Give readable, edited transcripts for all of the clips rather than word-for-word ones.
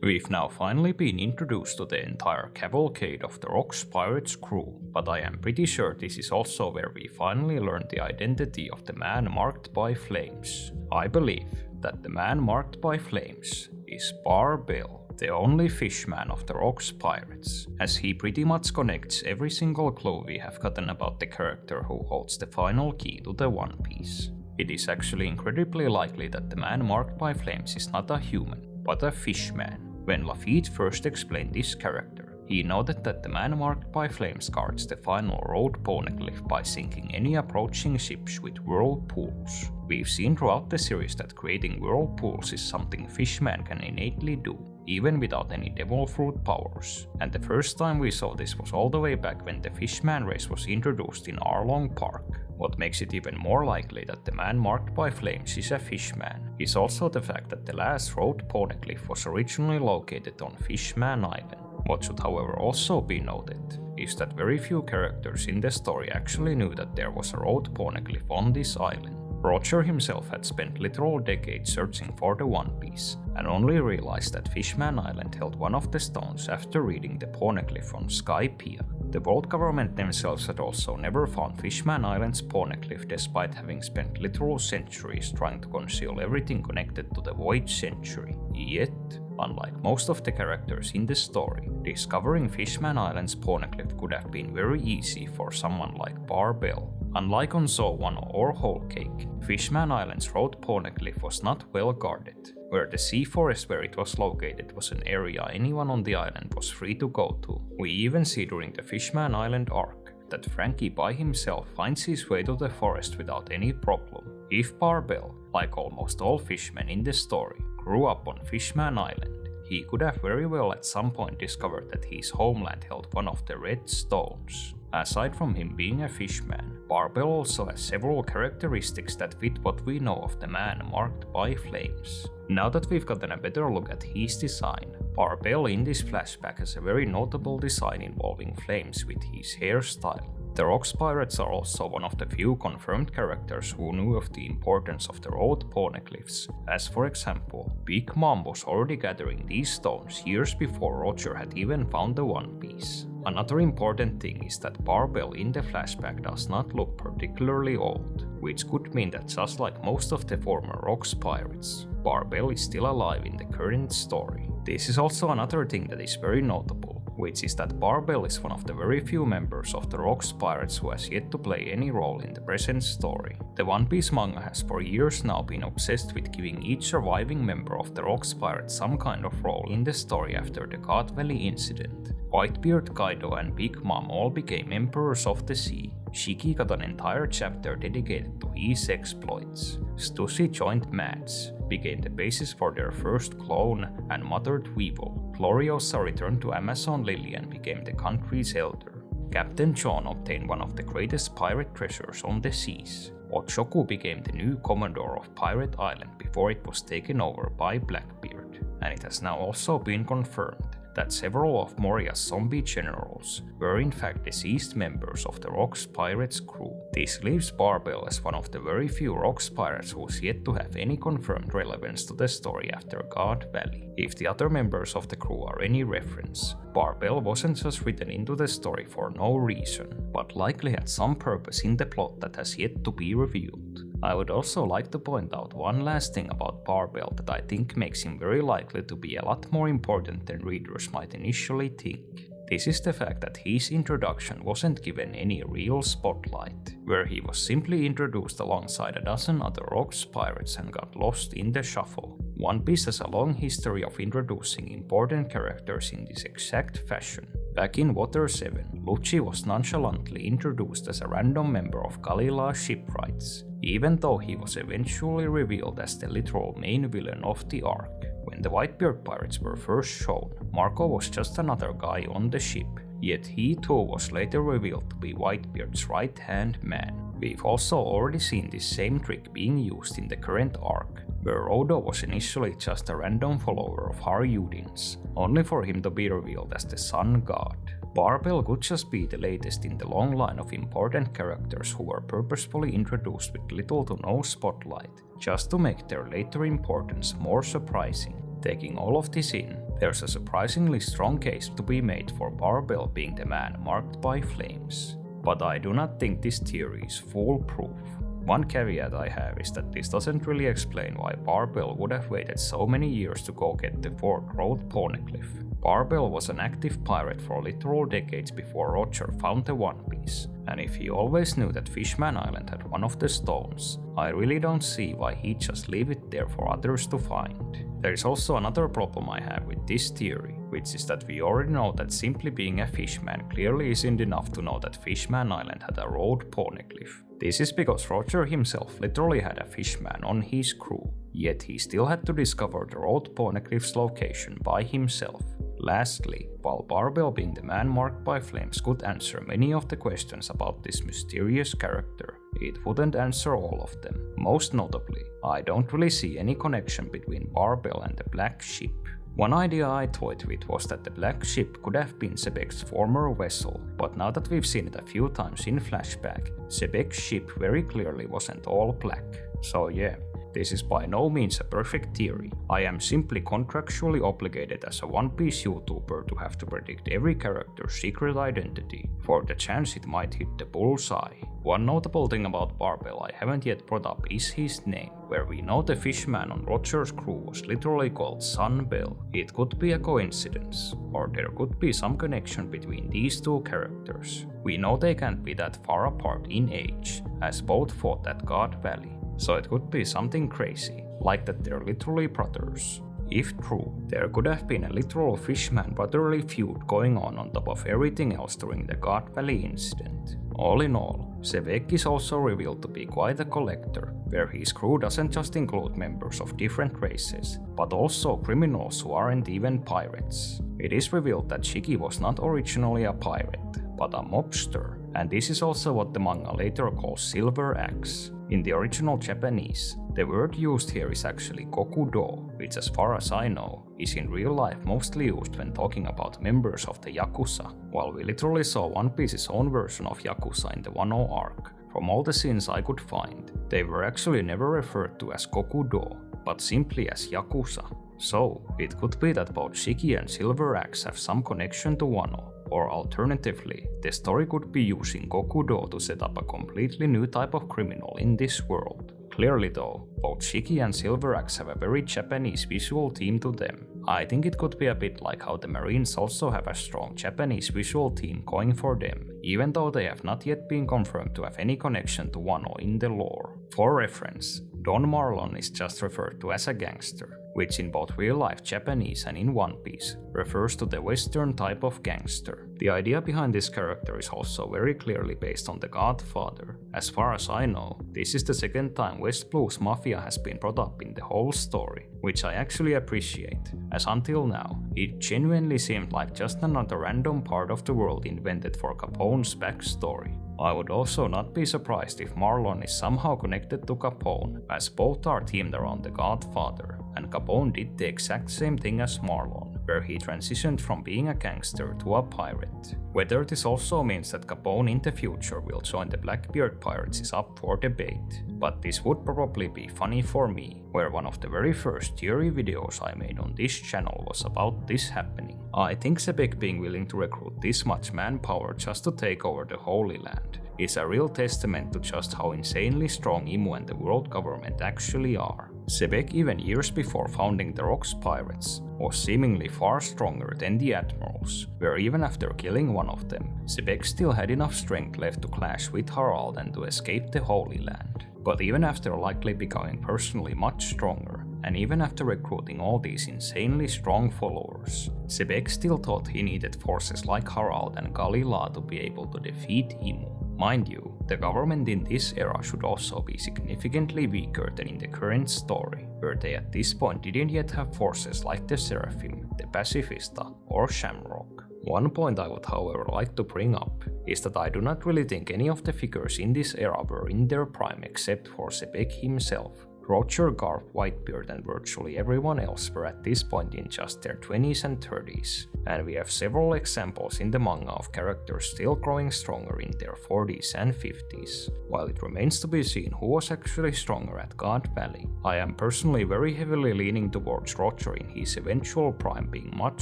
We've now finally been introduced to the entire cavalcade of the Rocks Pirates crew, but I am pretty sure this is also where we finally learn the identity of the man marked by flames. I believe that the man marked by flames is Barbell, the only fishman of the Rocks Pirates, as he pretty much connects every single clue we have gotten about the character who holds the final key to the One Piece. It is actually incredibly likely that the man marked by flames is not a human, but a fishman. When Luffy first explained this character, he noted that the man marked by flames guards the final road poneglyph by sinking any approaching ships with whirlpools. We've seen throughout the series that creating whirlpools is something fishmen can innately do, even without any devil fruit powers, and the first time we saw this was all the way back when the fishman race was introduced in Arlong Park. What makes it even more likely that the man marked by flames is a fishman is also the fact that the last road poneglyph was originally located on Fishman Island. What should however also be noted is that very few characters in the story actually knew that there was a road poneglyph on this island. Roger himself had spent literal decades searching for the One Piece, and only realized that Fishman Island held one of the stones after reading the poneglyph on Skypiea. The world government themselves had also never found Fishman Island's poneglyph despite having spent literal centuries trying to conceal everything connected to the Void Century. Yet, unlike most of the characters in the story, discovering Fishman Island's poneglyph could have been very easy for someone like Barbell. Unlike on Zoan or Whole Cake, Fishman Island's road poneglyph was not well guarded, where the sea forest where it was located was an area anyone on the island was free to go to. We even see during the Fishman Island arc that Frankie by himself finds his way to the forest without any problem. If Barbell, like almost all fishmen in the story, grew up on Fishman Island, he could have very well at some point discovered that his homeland held one of the red stones. Aside from him being a fishman, Barbell also has several characteristics that fit what we know of the man marked by flames. Now that we've gotten a better look at his design, Barbell in this flashback has a very notable design involving flames with his hairstyle. The Rocks Pirates are also one of the few confirmed characters who knew of the importance of the road poneglyphs, as for example, Big Mom was already gathering these stones years before Roger had even found the One Piece. Another important thing is that Barbell in the flashback does not look particularly old, which could mean that just like most of the former Rocks Pirates, Barbell is still alive in the current story. This is also another thing that is very notable, which is that Barbell is one of the very few members of the Rocks Pirates who has yet to play any role in the present story. The One Piece manga has for years now been obsessed with giving each surviving member of the Rocks Pirates some kind of role in the story after the God Valley incident. Whitebeard, Kaido and Big Mom all became Emperors of the Sea. Shiki got an entire chapter dedicated to his exploits. Stussy joined Mads, became the basis for their first clone and mothered Weevil. Gloriosa returned to Amazon Lily and became the country's elder. Captain John obtained one of the greatest pirate treasures on the seas. Ochoku became the new Commodore of Pirate Island before it was taken over by Blackbeard. And it has now also been confirmed that several of Moria's zombie generals were in fact deceased members of the Rocks Pirates crew. This leaves Barbell as one of the very few Rocks Pirates who's yet to have any confirmed relevance to the story after God Valley. If the other members of the crew are any reference, Barbell wasn't just written into the story for no reason, but likely had some purpose in the plot that has yet to be revealed. I would also like to point out one last thing about Barbell that I think makes him very likely to be a lot more important than readers might initially think. This is the fact that his introduction wasn't given any real spotlight, where he was simply introduced alongside a dozen other Rocks Pirates and got lost in the shuffle. One Piece has a long history of introducing important characters in this exact fashion. Back in Water 7, Lucci was nonchalantly introduced as a random member of Galila's shipwrights, even though he was eventually revealed as the literal main villain of the arc. When the Whitebeard pirates were first shown, Marco was just another guy on the ship, yet he too was later revealed to be Whitebeard's right-hand man. We've also already seen this same trick being used in the current arc, where Odo was initially just a random follower of Haryudin's, only for him to be revealed as the Sun God. Barbell could just be the latest in the long line of important characters who were purposefully introduced with little to no spotlight, just to make their later importance more surprising. Taking all of this in, there's a surprisingly strong case to be made for Barbell being the man marked by flames. But I do not think this theory is foolproof. One caveat I have is that this doesn't really explain why Barbell would have waited so many years to go get the 4th Road Poneglyph. Barbell was an active pirate for literal decades before Roger found the One Piece, and if he always knew that Fishman Island had one of the stones, I really don't see why he'd just leave it there for others to find. There is also another problem I have with this theory, which is that we already know that simply being a fishman clearly isn't enough to know that Fishman Island had a road poneglyph. This is because Roger himself literally had a fishman on his crew, yet he still had to discover the road poneglyph's location by himself. Lastly, while Barbell being the man marked by flames could answer many of the questions about this mysterious character, it wouldn't answer all of them. Most notably, I don't really see any connection between Barbell and the Black Ship. One idea I toyed with was that the Black Ship could have been Xebec's former vessel, but now that we've seen it a few times in flashback, Xebec's ship very clearly wasn't all black. So yeah, this is by no means a perfect theory. I am simply contractually obligated as a One Piece YouTuber to have to predict every character's secret identity, for the chance it might hit the bullseye. One notable thing about Barbell I haven't yet brought up is his name, where we know the fishman on Roger's crew was literally called Sun Bell. It could be a coincidence, or there could be some connection between these two characters. We know they can't be that far apart in age, as both fought at God Valley. So it could be something crazy, like that they're literally brothers. If true, there could have been a literal fishman brotherly feud going on top of everything else during the God Valley incident. All in all, Xebec is also revealed to be quite a collector, where his crew doesn't just include members of different races, but also criminals who aren't even pirates. It is revealed that Shiki was not originally a pirate, but a mobster, and this is also what the manga later calls Silver Axe. In the original Japanese, the word used here is actually kokudo, which as far as I know, is in real life mostly used when talking about members of the Yakuza, while we literally saw One Piece's own version of Yakuza in the Wano arc. From all the scenes I could find, they were actually never referred to as kokudo, but simply as Yakuza. So, it could be that both Shiki and Silver Axe have some connection to Wano, or alternatively, the story could be using kokudo to set up a completely new type of criminal in this world. Clearly though, both Shiki and Silver Axe have a very Japanese visual theme to them. I think it could be a bit like how the Marines also have a strong Japanese visual theme going for them, even though they have not yet been confirmed to have any connection to Wano in the lore. For reference, Don Marlon is just referred to as a gangster, which in both real-life Japanese and in One Piece refers to the Western type of gangster. The idea behind this character is also very clearly based on The Godfather. As far as I know, this is the second time West Blue's Mafia has been brought up in the whole story, which I actually appreciate, as until now, it genuinely seemed like just another random part of the world invented for Capone's backstory. I would also not be surprised if Marlon is somehow connected to Capone, as both are themed around The Godfather, and Capone did the exact same thing as Marlon, where he transitioned from being a gangster to a pirate. Whether this also means that Capone in the future will join the Blackbeard pirates is up for debate, but this would probably be funny for me, where one of the very first theory videos I made on this channel was about this happening. I think Xebec being willing to recruit this much manpower just to take over the Holy Land is a real testament to just how insanely strong Imu and the world government actually are. Xebec, even years before founding the Rocks Pirates, was seemingly far stronger than the Admirals, where even after killing one of them, Xebec still had enough strength left to clash with Harald and to escape the Holy Land. But even after likely becoming personally much stronger, and even after recruiting all these insanely strong followers, Xebec still thought he needed forces like Harald and Galila to be able to defeat Imu. Mind you, the government in this era should also be significantly weaker than in the current story, where they at this point didn't yet have forces like the Seraphim, the Pacifista, or Shamrock. One point I would however like to bring up is that I do not really think any of the figures in this era were in their prime except for Xebec himself. Roger, Garp, Whitebeard and virtually everyone else were at this point in just their 20s and 30s, and we have several examples in the manga of characters still growing stronger in their 40s and 50s, while it remains to be seen who was actually stronger at God Valley. I am personally very heavily leaning towards Roger in his eventual prime being much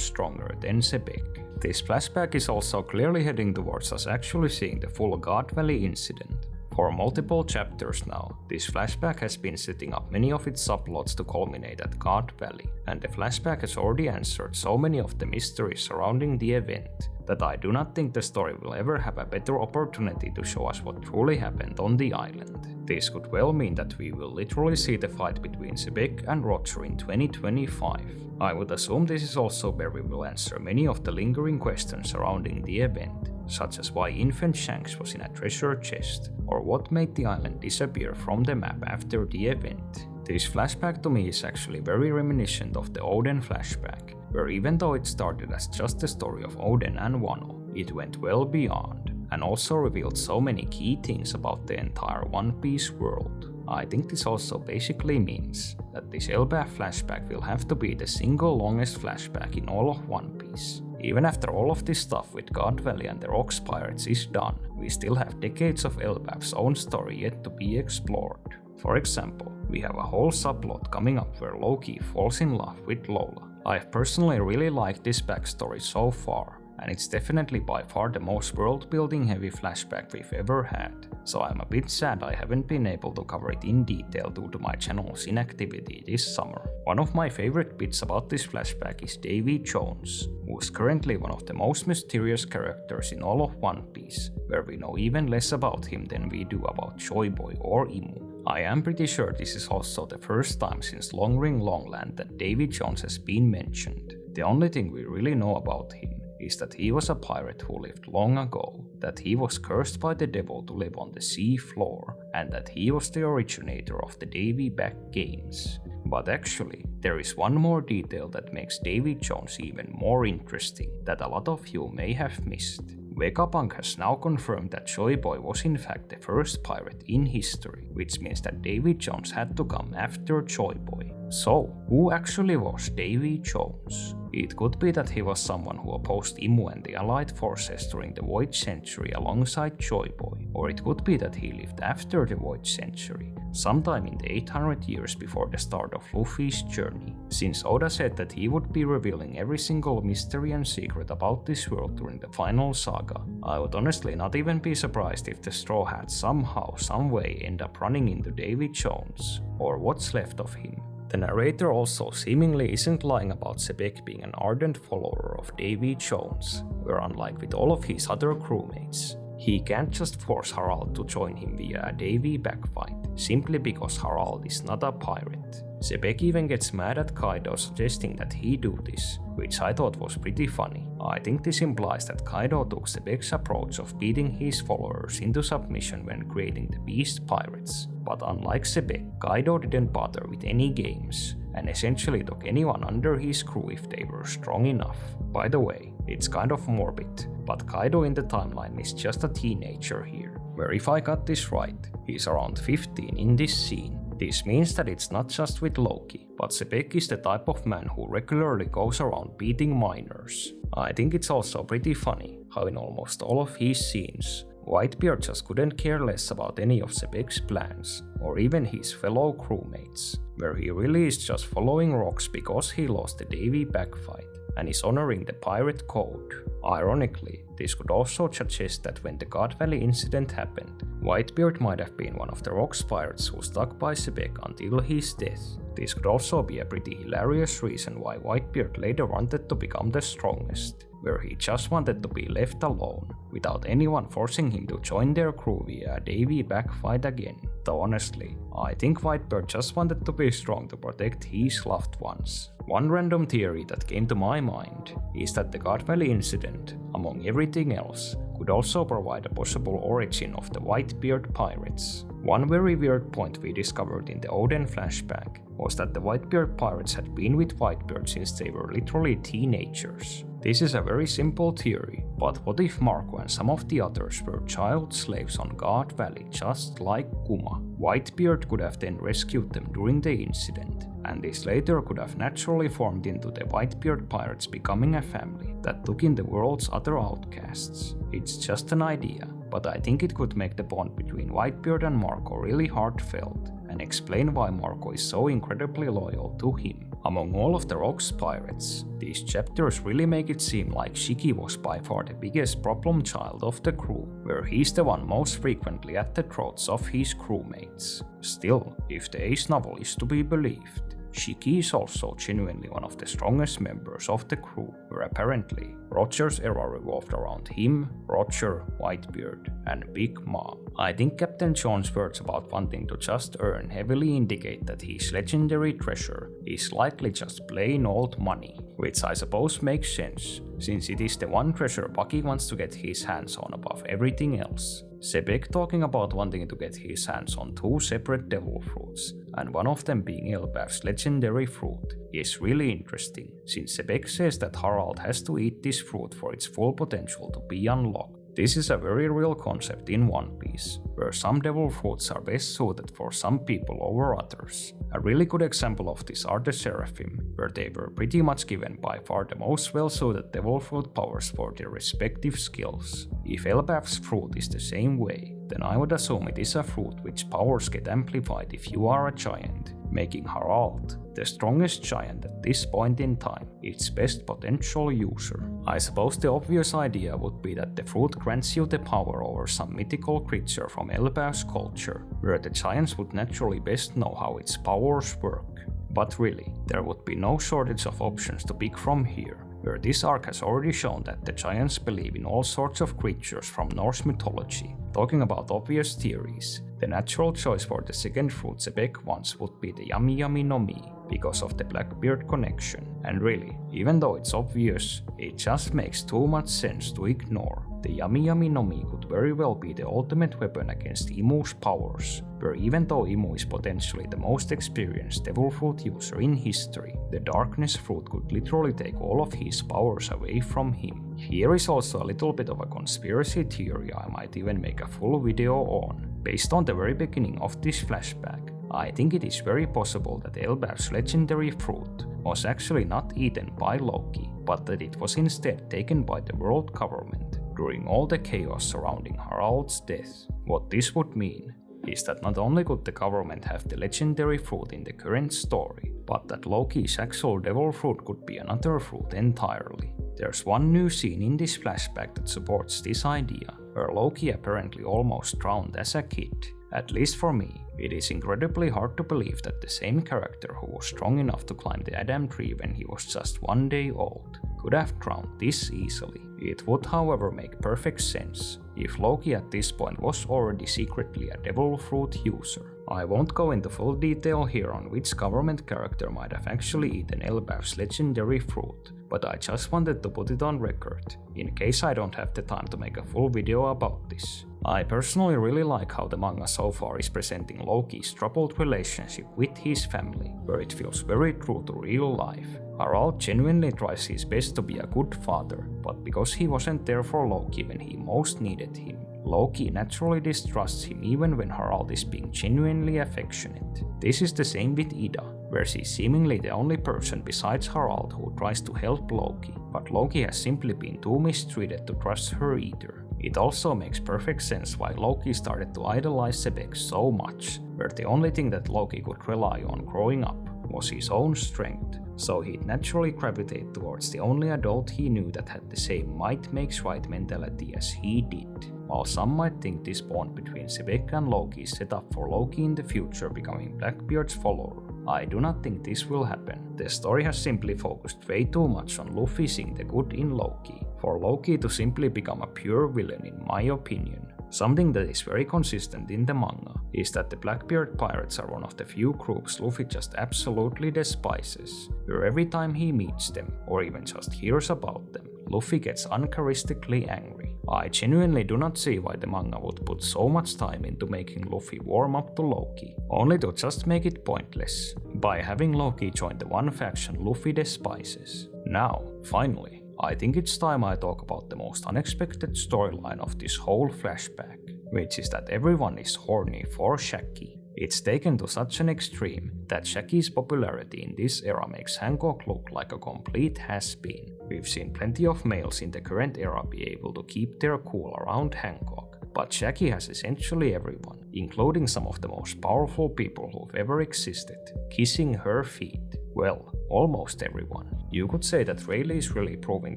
stronger than Xebec. This flashback is also clearly heading towards us actually seeing the full God Valley incident. For multiple chapters now, this flashback has been setting up many of its subplots to culminate at God Valley, and the flashback has already answered so many of the mysteries surrounding the event that I do not think the story will ever have a better opportunity to show us what truly happened on the island. This could well mean that we will literally see the fight between Xebec and Roger in 2025. I would assume this is also where we will answer many of the lingering questions surrounding the event, such as why infant Shanks was in a treasure chest, or what made the island disappear from the map after the event. This flashback to me is actually very reminiscent of the Oden flashback, where even though it started as just the story of Oden and Wano, it went well beyond, and also revealed so many key things about the entire One Piece world. I think this also basically means that this Elbaf flashback will have to be the single longest flashback in all of One Piece. Even after all of this stuff with God Valley and the Rocks Pirates is done, we still have decades of Elbaf's own story yet to be explored. For example, we have a whole subplot coming up where Loki falls in love with Lola. I've personally really liked this backstory so far, and it's definitely by far the most world-building heavy flashback we've ever had, so I'm a bit sad I haven't been able to cover it in detail due to my channel's inactivity this summer. One of my favorite bits about this flashback is Davy Jones, who is currently one of the most mysterious characters in all of One Piece, where we know even less about him than we do about Joy Boy or Imu. I am pretty sure this is also the first time since Long Ring Longland that Davy Jones has been mentioned. The only thing we really know about him is that he was a pirate who lived long ago, that he was cursed by the devil to live on the sea floor, and that he was the originator of the Davy Back games. But actually, there is one more detail that makes Davy Jones even more interesting that a lot of you may have missed. Vegapunk has now confirmed that Joy Boy was in fact the first pirate in history, which means that Davy Jones had to come after Joy Boy. So, who actually was Davy Jones? It could be that he was someone who opposed Imu and the Allied forces during the Void Century alongside Joy Boy, or it could be that he lived after the Void Century, sometime in the 800 years before the start of Luffy's journey. Since Oda said that he would be revealing every single mystery and secret about this world during the final saga, I would honestly not even be surprised if the Straw Hats somehow, someway end up running into Davy Jones, or what's left of him. The narrator also seemingly isn't lying about Xebec being an ardent follower of Davy Jones, where unlike with all of his other crewmates, he can't just force Harald to join him via a Davy Back fight, simply because Harald is not a pirate. Xebec even gets mad at Kaido suggesting that he do this, which I thought was pretty funny. I think this implies that Kaido took Xebec's approach of beating his followers into submission when creating the Beast Pirates, but unlike Xebec, Kaido didn't bother with any games, and essentially took anyone under his crew if they were strong enough. By the way, it's kind of morbid, but Kaido in the timeline is just a teenager here, where if I got this right, he's around 15 in this scene. This means that it's not just with Loki, but Xebec is the type of man who regularly goes around beating minors. I think it's also pretty funny how in almost all of his scenes, Whitebeard just couldn't care less about any of Xebec's plans, or even his fellow crewmates, where he really is just following rocks because he lost the Davy Back fight, and is honoring the pirate code. Ironically, this could also suggest that when the God Valley incident happened, Whitebeard might have been one of the Rocks pirates who stuck by Xebec until his death. This could also be a pretty hilarious reason why Whitebeard later wanted to become the strongest, where he just wanted to be left alone, without anyone forcing him to join their crew via a Davy Back fight again. Though honestly, I think Whitebeard just wanted to be strong to protect his loved ones. One random theory that came to my mind is that the God Valley incident, among everything else, could also provide a possible origin of the Whitebeard pirates. One very weird point we discovered in the Oden flashback was that the Whitebeard pirates had been with Whitebeard since they were literally teenagers. This is a very simple theory, But what if Marco and some of the others were child slaves on God Valley just like Kuma? Whitebeard could have then rescued them during the incident, and this later could have naturally formed into the Whitebeard pirates becoming a family that took in the world's other outcasts. It's just an idea, but I think it could make the bond between Whitebeard and Marco really heartfelt, and explain why Marco is so incredibly loyal to him. Among all of the Rocks pirates, these chapters really make it seem like Shiki was by far the biggest problem child of the crew, where he's the one most frequently at the throats of his crewmates. Still, if the Ace novel is to be believed, Shiki is also genuinely one of the strongest members of the crew, where apparently Roger's era revolved around him, Roger, Whitebeard, and Big Mom. I think Captain John's words about wanting to just earn heavily indicate that his legendary treasure is likely just plain old money, which I suppose makes sense, since it is the one treasure Bucky wants to get his hands on above everything else. Xebec talking about wanting to get his hands on 2 separate devil fruits, and one of them being Elbaf's legendary fruit, is really interesting, since Xebec says that Harald has to eat this fruit for its full potential to be unlocked. This is a very real concept in One Piece, where some devil fruits are best suited for some people over others. A really good example of this are the Seraphim, where they were pretty much given by far the most well-suited devil fruit powers for their respective skills. If Elbaf's fruit is the same way, then I would assume it is a fruit which powers get amplified if you are a giant, making Harald the strongest giant at this point in time, its best potential user. I suppose the obvious idea would be that the fruit grants you the power over some mythical creature from Elbaf's culture, where the giants would naturally best know how its powers work. But really, there would be no shortage of options to pick from here, where this arc has already shown that the giants believe in all sorts of creatures from Norse mythology. Talking about obvious theories, the natural choice for the second fruit Xebec wants would be the Yami Yami no Mi, because of the Blackbeard connection. And really, even though it's obvious, it just makes too much sense to ignore. The Yami Yami no Mi could very well be the ultimate weapon against Imu's powers, where even though Imu is potentially the most experienced devil fruit user in history, the darkness fruit could literally take all of his powers away from him. Here is also a little bit of a conspiracy theory I might even make a full video on. Based on the very beginning of this flashback, I think it is very possible that Elbaf's legendary fruit was actually not eaten by Loki, but that it was instead taken by the world government during all the chaos surrounding Harald's death. What this would mean is that not only could the government have the legendary fruit in the current story, but that Loki's actual devil fruit could be another fruit entirely. There's one new scene in this flashback that supports this idea, where Loki apparently almost drowned as a kid. At least for me, it is incredibly hard to believe that the same character who was strong enough to climb the Adam tree when he was just 1 day old could have drowned this easily. It would, however, make perfect sense if Loki at this point was already secretly a devil fruit user. I won't go into full detail here on which government character might have actually eaten Elbaf's legendary fruit, but I just wanted to put it on record, in case I don't have the time to make a full video about this. I personally really like how the manga so far is presenting Loki's troubled relationship with his family, where it feels very true to real life. Harald genuinely tries his best to be a good father, but because he wasn't there for Loki when he most needed him, Loki naturally distrusts him even when Harald is being genuinely affectionate. This is the same with Ida, where she's seemingly the only person besides Harald who tries to help Loki, but Loki has simply been too mistreated to trust her either. It also makes perfect sense why Loki started to idolize Xebec so much, where the only thing that Loki could rely on growing up was his own strength, so he'd naturally gravitate towards the only adult he knew that had the same might makes right mentality as he did. While some might think this bond between Xebec and Loki is set up for Loki in the future becoming Blackbeard's follower, I do not think this will happen. The story has simply focused way too much on Luffy seeing the good in Loki, for Loki to simply become a pure villain in my opinion. Something that is very consistent in the manga is that the Blackbeard pirates are one of the few groups Luffy just absolutely despises, where every time he meets them, or even just hears about them, Luffy gets uncharacteristically angry. I genuinely do not see why the manga would put so much time into making Luffy warm up to Loki, only to just make it pointless, by having Loki join the one faction Luffy despises. Now, finally, I think it's time I talk about the most unexpected storyline of this whole flashback, which is that everyone is horny for Shaggy. It's taken to such an extreme that Shaggy's popularity in this era makes Hancock look like a complete has-been. We've seen plenty of males in the current era be able to keep their cool around Hancock, but Shaggy has essentially everyone, including some of the most powerful people who've ever existed, kissing her feet. Well, almost everyone. You could say that Rayleigh is really proving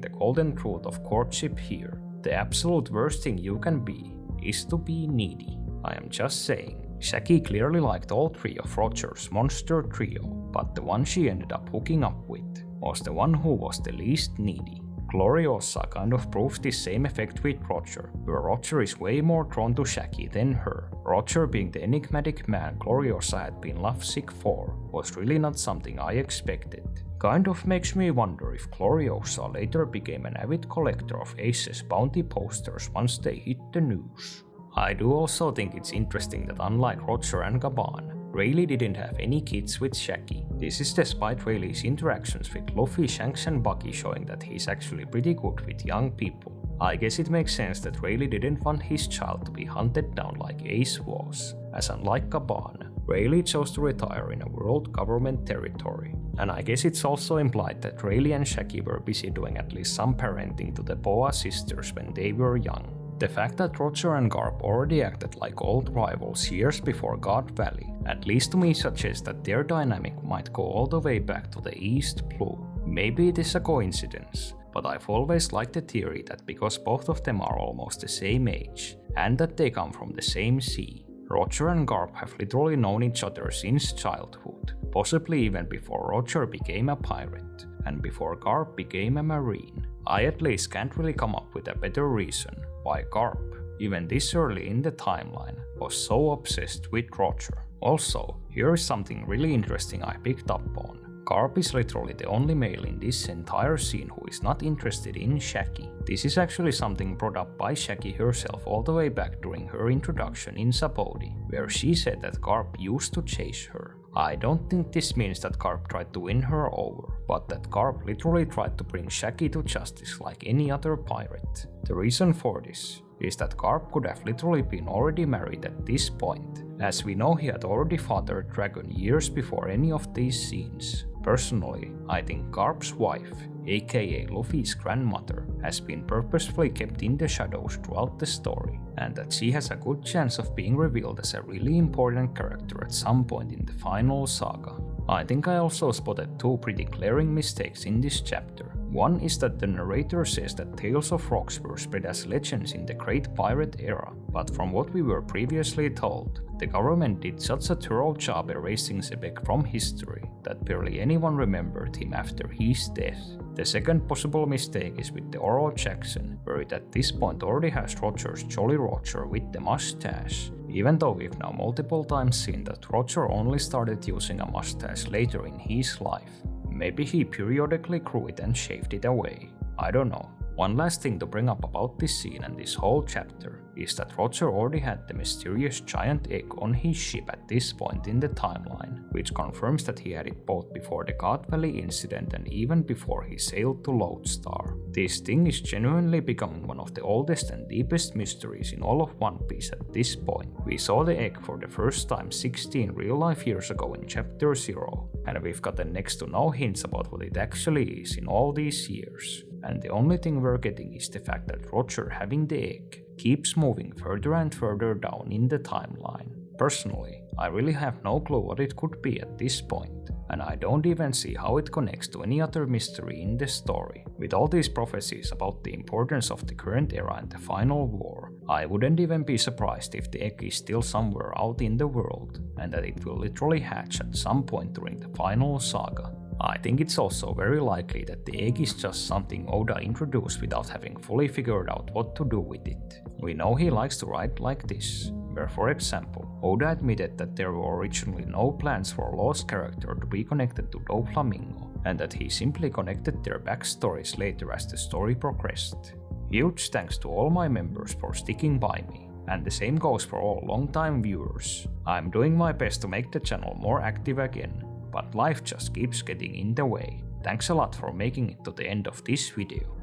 the golden truth of courtship here. The absolute worst thing you can be is to be needy. I am just saying. Shaggy clearly liked all three of Roger's monster trio, but the one she ended up hooking up with was the one who was the least needy. Gloriosa kind of proves this same effect with Roger, where Roger is way more drawn to Shaggy than her. Roger, being the enigmatic man Gloriosa had been lovesick for, was really not something I expected. Kind of makes me wonder if Gloriosa later became an avid collector of Ace's bounty posters once they hit the news. I do also think it's interesting that unlike Roger and Gaban, Rayleigh didn't have any kids with Shaggy. This is despite Rayleigh's interactions with Luffy, Shanks and Buggy showing that he's actually pretty good with young people. I guess it makes sense that Rayleigh didn't want his child to be hunted down like Ace was, as unlike Gaban, Rayleigh chose to retire in a world government territory. And I guess it's also implied that Rayleigh and Shaggy were busy doing at least some parenting to the Boa sisters when they were young. The fact that Roger and Garp already acted like old rivals years before God Valley, at least to me suggests that their dynamic might go all the way back to the East Blue. Maybe it is a coincidence, but I've always liked the theory that because both of them are almost the same age, and that they come from the same sea, Roger and Garp have literally known each other since childhood, possibly even before Roger became a pirate, and before Garp became a marine. I at least can't really come up with a better reason why Garp, even this early in the timeline, was so obsessed with Roger. Also, here is something really interesting I picked up on. Garp is literally the only male in this entire scene who is not interested in Shaggy. This is actually something brought up by Shaggy herself all the way back during her introduction in Sapodi, where she said that Garp used to chase her. I don't think this means that Garp tried to win her over, but that Garp literally tried to bring Shaggy to justice like any other pirate. The reason for this is that Garp could have literally been already married at this point, as we know he had already fathered Dragon years before any of these scenes. Personally, I think Garp's wife, aka Luffy's grandmother, has been purposefully kept in the shadows throughout the story, and that she has a good chance of being revealed as a really important character at some point in the final saga. I think I also spotted two pretty glaring mistakes in this chapter. One is that the narrator says that Tales of Rocks were spread as legends in the Great Pirate era, but from what we were previously told, the government did such a thorough job erasing Xebec from history that barely anyone remembered him after his death. The second possible mistake is with the Oro Jackson, where it at this point already has Roger's Jolly Roger with the mustache, even though we've now multiple times seen that Roger only started using a mustache later in his life. Maybe he periodically grew it and shaved it away. I don't know. One last thing to bring up about this scene and this whole chapter is that Roger already had the mysterious giant egg on his ship at this point in the timeline, which confirms that he had it both before the God Valley incident and even before he sailed to Lodestar. This thing is genuinely becoming one of the oldest and deepest mysteries in all of One Piece at this point. We saw the egg for the first time 16 real-life years ago in Chapter 0, and we've gotten next to no hints about what it actually is in all these years. And the only thing we're getting is the fact that Roger having the egg keeps moving further and further down in the timeline. Personally, I really have no clue what it could be at this point, and I don't even see how it connects to any other mystery in the story. With all these prophecies about the importance of the current era and the final war, I wouldn't even be surprised if the egg is still somewhere out in the world, and that it will literally hatch at some point during the final saga. I think it's also very likely that the egg is just something Oda introduced without having fully figured out what to do with it. We know he likes to write like this, where for example, Oda admitted that there were originally no plans for Law's character to be connected to Doflamingo, and that he simply connected their backstories later as the story progressed. Huge thanks to all my members for sticking by me, and the same goes for all long-time viewers. I'm doing my best to make the channel more active again, but life just keeps getting in the way. Thanks a lot for making it to the end of this video.